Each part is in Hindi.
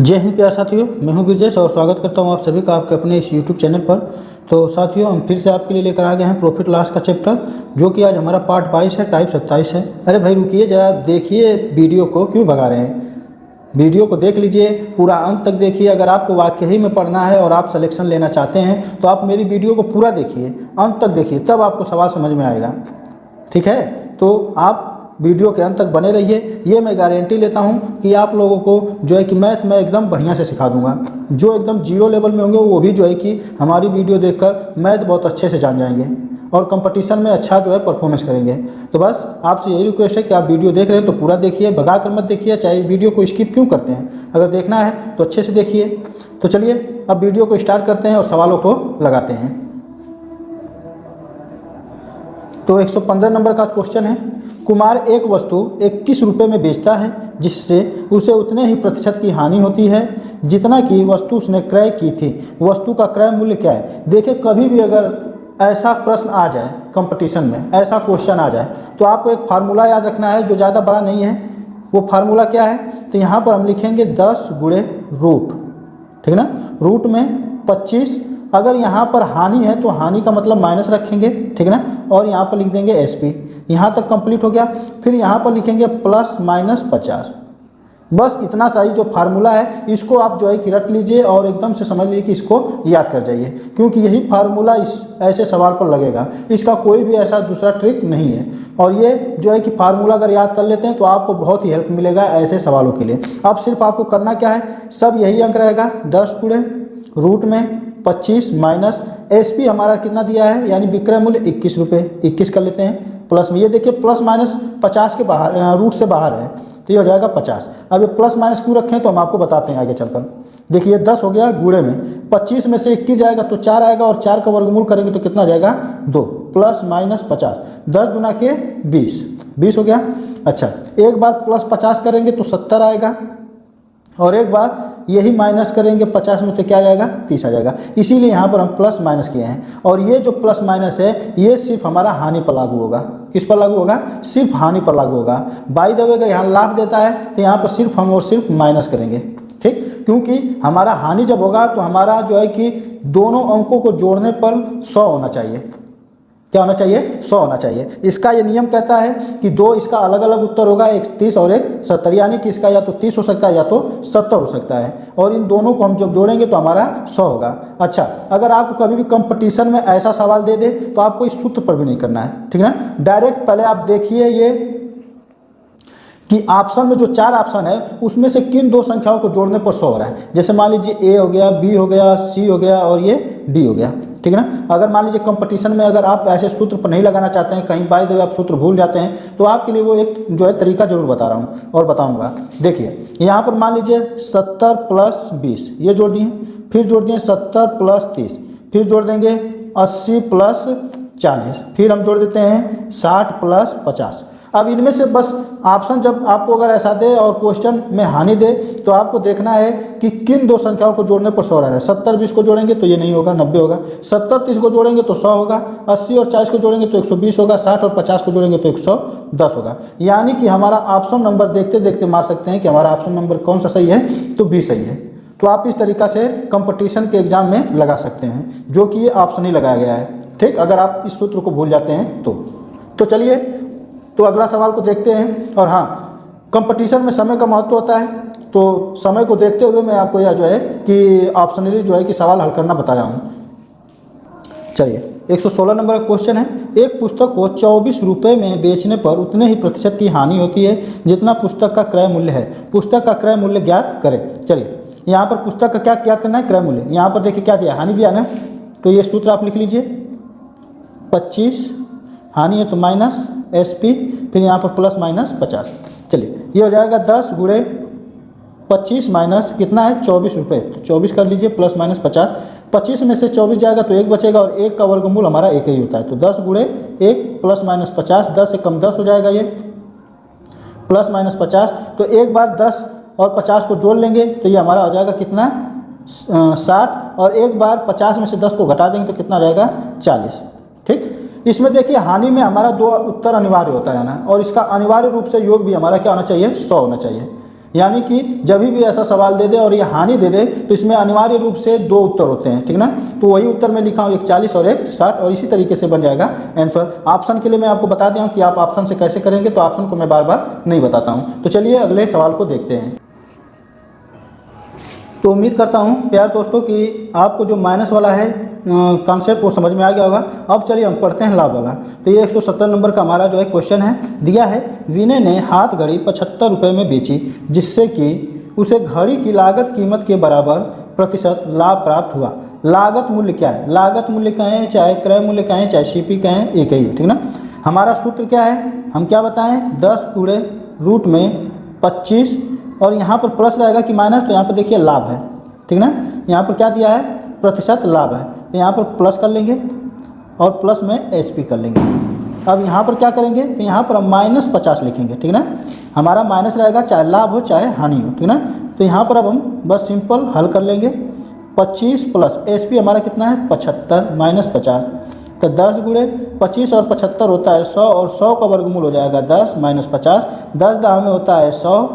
जय हिंद प्यारे साथियों, मैं हूं ब्रजेश और स्वागत करता हूं आप सभी का आपके अपने इस यूट्यूब चैनल पर। तो साथियों, हम फिर से आपके लिए लेकर आ गए हैं प्रॉफिट लॉस का चैप्टर, जो कि आज हमारा पार्ट 22 है, टाइप 27 है। अरे भाई रुकिए जरा, देखिए वीडियो को, क्यों भगा रहे हैं। वीडियो को देख लीजिए, पूरा अंत तक देखिए। अगर आपको वाकई में पढ़ना है और आप सिलेक्शन लेना चाहते हैं तो आप मेरी वीडियो को पूरा देखिए, अंत तक देखिए, तब आपको सवाल समझ में आएगा। ठीक है, तो आप वीडियो के अंत तक बने रहिए। ये मैं गारंटी लेता हूँ कि आप लोगों को जो है कि मैथ मैं एकदम बढ़िया से सिखा दूंगा। जो एकदम जीरो लेवल में होंगे वो भी जो है कि हमारी वीडियो देखकर मैथ बहुत अच्छे से जान जाएंगे और कंपटीशन में अच्छा जो है परफॉर्मेंस करेंगे। तो बस आपसे यही रिक्वेस्ट है कि आप वीडियो देख रहे हैं तो पूरा देखिए, भगा कर मत देखिए। चाहे वीडियो को स्किप क्यों करते हैं, अगर देखना है तो अच्छे से देखिए। तो चलिए अब वीडियो को स्टार्ट करते हैं और सवालों को लगाते हैं। तो 115 नंबर का क्वेश्चन है, कुमार एक वस्तु 21 रुपये में बेचता है जिससे उसे उतने ही प्रतिशत की हानि होती है जितना कि वस्तु उसने क्रय की थी। वस्तु का क्रय मूल्य क्या है। देखिए, कभी भी अगर ऐसा प्रश्न आ जाए कंपटीशन में, ऐसा क्वेश्चन आ जाए, तो आपको एक फार्मूला याद रखना है जो ज़्यादा बड़ा नहीं है। वो फार्मूला क्या है, तो यहाँ पर हम लिखेंगे 10 गुणे रूट, ठीक है ना। रूट में 25, अगर यहाँ पर हानि है तो हानि का मतलब माइनस रखेंगे, ठीक है ना, और यहाँ पर लिख देंगे एसपी। यहाँ तक कंप्लीट हो गया। फिर यहाँ पर लिखेंगे प्लस माइनस 50। बस इतना सा ही जो फार्मूला है, इसको आप जो है कि रट लीजिए और एकदम से समझ लीजिए कि इसको याद कर जाइए, क्योंकि यही फार्मूला इस ऐसे सवाल पर लगेगा। इसका कोई भी ऐसा दूसरा ट्रिक नहीं है। और ये जो है कि फार्मूला अगर याद कर लेते हैं तो आपको बहुत ही हेल्प मिलेगा ऐसे सवालों के लिए। अब सिर्फ आपको करना क्या है, सब यही अंक रहेगा, 10 गुणे रूट में 25 माइनस एसपी हमारा कितना दिया है, यानी विक्रय मूल्य 21 रुपये, 21 कर लेते हैं प्लस में। ये देखिए प्लस माइनस 50 के बाहर, रूट से बाहर है, तो ये हो जाएगा 50। अब ये प्लस माइनस क्यों रखें तो हम आपको बताते हैं आगे चलकर। देखिए 10 हो गया गुणे में, 25 में से 21 जाएगा तो 4 आएगा, और 4 का वर्गमूल करेंगे तो कितना जाएगा 2, प्लस माइनस 50, 10 गुना के 20 हो गया। अच्छा, एक बार प्लस 50 करेंगे तो 70 आएगा, और एक बार यही माइनस करेंगे 50 में तो क्या जाएगा 30 आ जाएगा। इसीलिए यहाँ पर हम प्लस माइनस किए हैं। और ये जो प्लस माइनस है ये सिर्फ हमारा हानि पर लागू होगा। किस पर लागू होगा, सिर्फ हानि पर लागू होगा। बाय द वे अगर यहाँ लाभ देता है तो यहाँ पर सिर्फ हम और सिर्फ माइनस करेंगे, ठीक, क्योंकि हमारा हानि जब होगा तो हमारा जो है कि दोनों अंकों को जोड़ने पर 100 होना चाहिए। क्या होना चाहिए, 100 होना चाहिए। इसका ये नियम कहता है कि दो इसका अलग अलग उत्तर होगा, एक 30 और एक 70, यानी कि इसका या तो 30 हो सकता है या तो 70 हो सकता है, और इन दोनों को हम जब जोड़ेंगे तो हमारा 100 होगा। अच्छा, अगर आपको कभी भी कंपटीशन में ऐसा सवाल दे दे तो आपको इस सूत्र पर भी नहीं करना है, ठीक है ना। डायरेक्ट पहले आप देखिए ये कि ऑप्शन में जो 4 ऑप्शन है उसमें से किन दो संख्याओं को जोड़ने पर 100 हो रहा है। जैसे मान लीजिए ए हो गया, बी हो गया, सी हो गया और ये डी हो गया, ठीक है ना। अगर मान लीजिए कंपटीशन में अगर आप ऐसे सूत्र पर नहीं लगाना चाहते हैं, कहीं बाय द वे आप सूत्र भूल जाते हैं, तो आपके लिए वो एक जो है तरीका जरूर बता रहा हूँ और बताऊँगा। देखिए यहाँ पर मान लीजिए 70 प्लस 20 ये जोड़ दिए, फिर जोड़ दिए 70 प्लस 30, फिर जोड़ देंगे 80 प्लस 40, फिर हम जोड़ देते हैं 60 प्लस 50। अब इनमें से बस ऑप्शन जब आपको अगर ऐसा दे और क्वेश्चन में हानि दे तो आपको देखना है कि किन दो संख्याओं को जोड़ने पर 100 आ रहा है। 70 20 को जोड़ेंगे तो ये नहीं होगा, 90 होगा। 70 30 को जोड़ेंगे तो 100 होगा। 80 और 40 को जोड़ेंगे तो 120 होगा। 60 और 50 को जोड़ेंगे तो 110 होगा। यानी कि हमारा ऑप्शन नंबर देखते देखते मार सकते हैं कि हमारा ऑप्शन नंबर कौन सा सही है, तो बी सही है। तो आप इस तरीक़ा से कंपटीशन के एग्जाम में लगा सकते हैं, जो कि ये ऑप्शन ही लगाया गया है, ठीक, अगर आप इस सूत्र को भूल जाते हैं तो चलिए तो अगला सवाल को देखते हैं। और हाँ, कंपटीशन में समय का महत्व होता है, तो समय को देखते हुए मैं आपको यह जो है कि ऑप्शनली जो है कि सवाल हल करना बताया हूँ। चलिए 116 नंबर का क्वेश्चन है, एक पुस्तक को 24 रुपये में बेचने पर उतने ही प्रतिशत की हानि होती है जितना पुस्तक का क्रय मूल्य है। पुस्तक का क्रय मूल्य ज्ञात करें। चलिए यहाँ पर पुस्तक का क्या ज्ञात करना है, क्रय मूल्य। यहाँ पर देखिए क्या दिया, हानि दिया ना, तो ये सूत्र आप लिख लीजिए। 25 हानि है तो माइनस एसपी, फिर यहाँ पर प्लस माइनस 50। चलिए ये हो जाएगा 10 गुणे 25 माइनस कितना है 24 रुपये, तो 24 कर लीजिए प्लस माइनस 50। 25 में से 24 जाएगा तो 1 बचेगा, और 1 का वर्गमूल हमारा 1 ही होता है, तो 10 गुणे 1 प्लस माइनस 50, 10 से कम 10 हो जाएगा, ये प्लस माइनस 50। तो एक बार 10 और 50 को जोड़ लेंगे तो ये हमारा हो जाएगा कितना 60, और एक बार 50 में से 10 को घटा देंगे तो कितना आ जाएगा 40, ठीक। इसमें देखिए हानि में हमारा 2 उत्तर अनिवार्य होता है ना, और इसका अनिवार्य रूप से योग भी हमारा क्या होना चाहिए 100 होना चाहिए। यानी कि जब भी ऐसा सवाल दे दे और ये हानि दे दे तो इसमें अनिवार्य रूप से दो उत्तर होते हैं, ठीक ना। तो वही उत्तर मैं लिखा हूँ, एक 40 और एक 60, और इसी तरीके से बन जाएगा आंसर। ऑप्शन के लिए मैं आपको बता दिया हूँ कि आप ऑप्शन से कैसे करेंगे, तो ऑप्शन को मैं बार बार नहीं बताता हूँ। तो चलिए अगले सवाल को देखते हैं। तो उम्मीद करता हूँ प्यार दोस्तों कि आपको जो माइनस वाला है कॉन्सेप्ट वो समझ में आ गया होगा। अब चलिए हम पढ़ते हैं लाभ वाला। तो ये 170 नंबर का हमारा जो है क्वेश्चन है, दिया है विनय ने हाथ घड़ी 75 रुपये में बेची, जिससे कि उसे घड़ी की लागत कीमत के बराबर प्रतिशत लाभ प्राप्त हुआ। लागत मूल्य क्या है? लागत मूल्य कहें चाहे क्रय मूल्य कहें चाहे सीपी कहें, एक ही है, ठीक ना। हमारा सूत्र क्या है, हम क्या बताएं, 10 गुणे रूट में 25 और यहाँ पर प्लस रहेगा कि माइनस, तो यहाँ पर देखिए लाभ है, ठीक ना। यहाँ पर क्या दिया है, प्रतिशत लाभ है, तो यहाँ पर प्लस कर लेंगे और प्लस में एसपी कर लेंगे। अब यहाँ पर क्या करेंगे, तो यहाँ पर हम -50 लिखेंगे, ठीक ना। हमारा माइनस रहेगा चाहे लाभ हो चाहे हानि हो, ठीक ना। तो यहाँ पर अब हम बस सिंपल हल कर लेंगे। 25 प्लस एसपी हमारा कितना है, 75 -50, तो 10 गुणे 25 और 75 होता है 100, और 100 का वर्गमूल हो जाएगा 10 -50। 10 दाव में होता है 100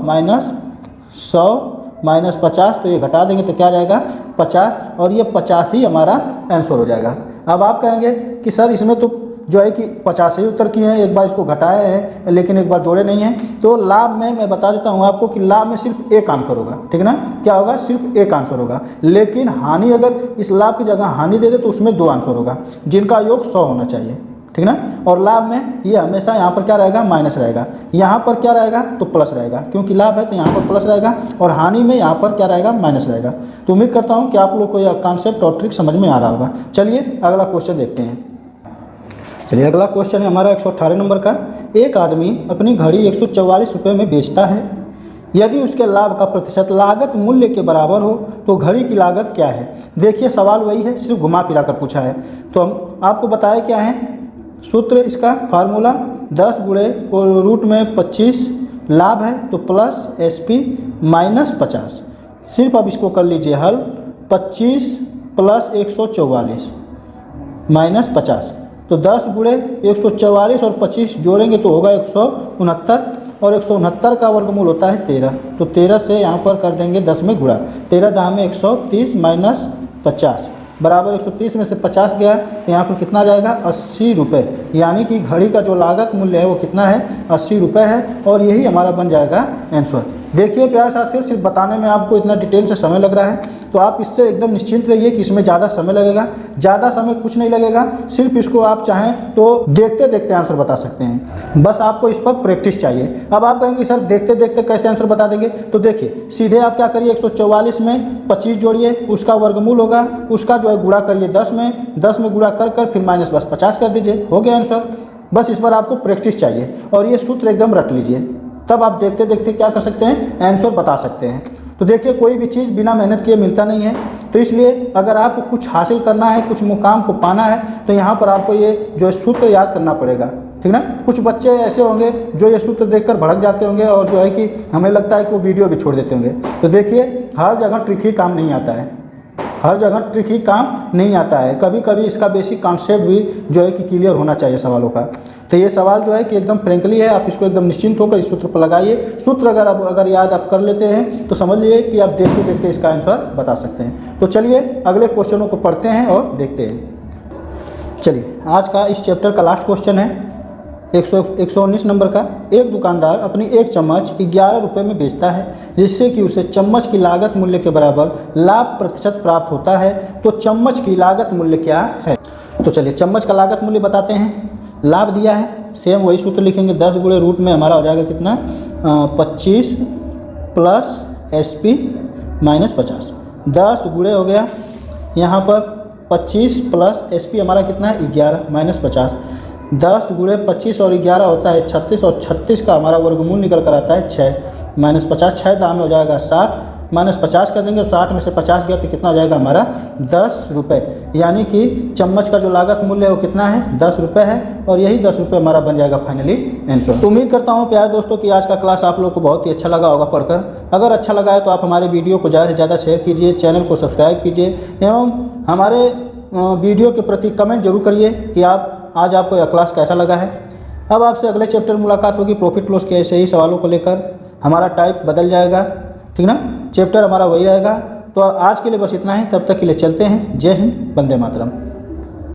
-50, तो ये घटा देंगे तो क्या जाएगा 50, और ये 50 ही हमारा आंसर हो जाएगा। अब आप कहेंगे कि सर इसमें तो जो है कि 50 ही उत्तर किए हैं, एक बार इसको घटाया है लेकिन एक बार जोड़े नहीं हैं। तो लाभ में मैं बता देता हूँ आपको कि लाभ में सिर्फ एक आंसर होगा, ठीक ना। क्या होगा, सिर्फ एक आंसर होगा। लेकिन हानि अगर इस लाभ की जगह हानि दे दे तो उसमें 2 आंसर होगा, जिनका योग 100 होना चाहिए, ठीक ना। और लाभ में ये हमेशा यहाँ पर क्या रहेगा, माइनस रहेगा। यहाँ पर क्या रहेगा, तो प्लस रहेगा, क्योंकि लाभ है तो यहाँ पर प्लस रहेगा, और हानि में यहाँ पर क्या रहेगा, माइनस रहेगा। तो उम्मीद करता हूँ कि आप लोग को यह कॉन्सेप्ट और ट्रिक समझ में आ रहा होगा। चलिए अगला क्वेश्चन देखते हैं। चलिए अगला क्वेश्चन है हमारा 118 नंबर का। एक आदमी अपनी घड़ी 144 रुपये में बेचता है। यदि उसके लाभ का प्रतिशत लागत मूल्य के बराबर हो तो घड़ी की लागत क्या है? देखिए सवाल वही है, सिर्फ घुमा फिरा कर पूछा है। तो हम आपको बताया क्या है सूत्र, इसका फार्मूला 10 गुणे को रूट में 25 लाभ है तो प्लस एसपी -50। सिर्फ अब इसको कर लीजिए हल, 25 प्लस 144 -50, तो 10 गुणे 144 और 25 जोड़ेंगे तो होगा 169, और 169 का वर्गमूल होता है 13, तो 13 से यहाँ पर कर देंगे 10 में गुणा। 13 दाम में 130 -50 बराबर 130 में से 50 गया तो यहाँ पर कितना जाएगा, 80 रुपये। यानी कि घड़ी का जो लागत मूल्य है वो कितना है, 80 रुपये है, और यही हमारा बन जाएगा आंसर। देखिए प्यार साथियों, सिर्फ बताने में आपको इतना डिटेल से समय लग रहा है, तो आप इससे एकदम निश्चिंत रहिए कि इसमें ज़्यादा समय लगेगा। ज़्यादा समय कुछ नहीं लगेगा, सिर्फ इसको आप चाहें तो देखते देखते आंसर बता सकते हैं। बस आपको इस पर प्रैक्टिस चाहिए। अब आप कहेंगे सर देखते देखते कैसे आंसर बता देंगे, तो देखिए सीधे आप क्या करिए, 144 में 25 जोड़िए, उसका वर्गमूल होगा, उसका जो है गुणा करिए 10 में गुणा कर फिर माइनस बस 50 कर दीजिए, हो गया आंसर। बस इस पर आपको प्रैक्टिस चाहिए और ये सूत्र एकदम रट लीजिए, तब आप देखते देखते क्या कर सकते हैं, आंसर बता सकते हैं। तो देखिए कोई भी चीज़ बिना मेहनत किए मिलता नहीं है, तो इसलिए अगर आपको कुछ हासिल करना है, कुछ मुकाम को पाना है, तो यहाँ पर आपको ये जो सूत्र याद करना पड़ेगा, ठीक ना। कुछ बच्चे ऐसे होंगे जो ये सूत्र देखकर भड़क जाते होंगे और जो है कि हमें लगता है कि वो वीडियो भी छोड़ देते होंगे। तो देखिए हर जगह ट्रिक ही काम नहीं आता है, हर जगह ट्रिक ही काम नहीं आता है। कभी कभी इसका बेसिक कॉन्सेप्ट भी जो है कि क्लियर होना चाहिए सवालों का। तो ये सवाल जो है कि एकदम फ्रेंकली है, आप इसको एकदम निश्चिंत होकर इस सूत्र पर लगाइए। सूत्र अगर याद आप कर लेते हैं तो समझ लीजिए कि आप देखते देखते इसका आंसर बता सकते हैं। तो चलिए अगले क्वेश्चनों को पढ़ते हैं और देखते हैं। चलिए आज का इस चैप्टर का लास्ट क्वेश्चन है 119 नंबर का। एक दुकानदार अपनी एक चम्मच 11 रुपये में बेचता है, जिससे कि उसे चम्मच की लागत मूल्य के बराबर लाभ प्रतिशत प्राप्त होता है। तो चम्मच की लागत मूल्य क्या है? तो चलिए चम्मच का लागत मूल्य बताते हैं। लाभ दिया है, सेम वही सूत्र लिखेंगे, 10 गुणे रूट में हमारा हो जाएगा कितना, 25 प्लस एसपी -50। 10 गुणे हो गया, यहाँ पर 25 प्लस एसपी हमारा कितना है 11 -50। 10 गुणे 25 और 11 होता है 36, और 36 का हमारा वर्गमूल निकल कर आता है 6 -50। 6 दाम में हो जाएगा 60, -50 कर देंगे, 60 में से 50 गया तो कितना हो जाएगा हमारा 10 रुपये। यानी कि चम्मच का जो लागत मूल्य है वो कितना है, 10 रुपये है, और यही 10 रुपये हमारा बन जाएगा फाइनली आंसर। तो उम्मीद करता हूँ प्यारे दोस्तों कि आज का क्लास आप लोगों को बहुत ही अच्छा लगा होगा पढ़कर। अगर अच्छा लगा है तो आप हमारे वीडियो को ज़्यादा से ज़्यादा शेयर कीजिए, चैनल को सब्सक्राइब कीजिए, एवं हमारे वीडियो के प्रति कमेंट जरूर करिए कि आज आपको यह क्लास कैसा लगा है। अब आपसे अगले चैप्टर मुलाकात होगी प्रॉफिट लॉस के ऐसे ही सवालों को लेकर। हमारा टाइप बदल जाएगा, ठीक ना। चैप्टर हमारा वही रहेगा। तो आज के लिए बस इतना ही, तब तक के लिए चलते हैं। जय हिंद, वंदे मातरम।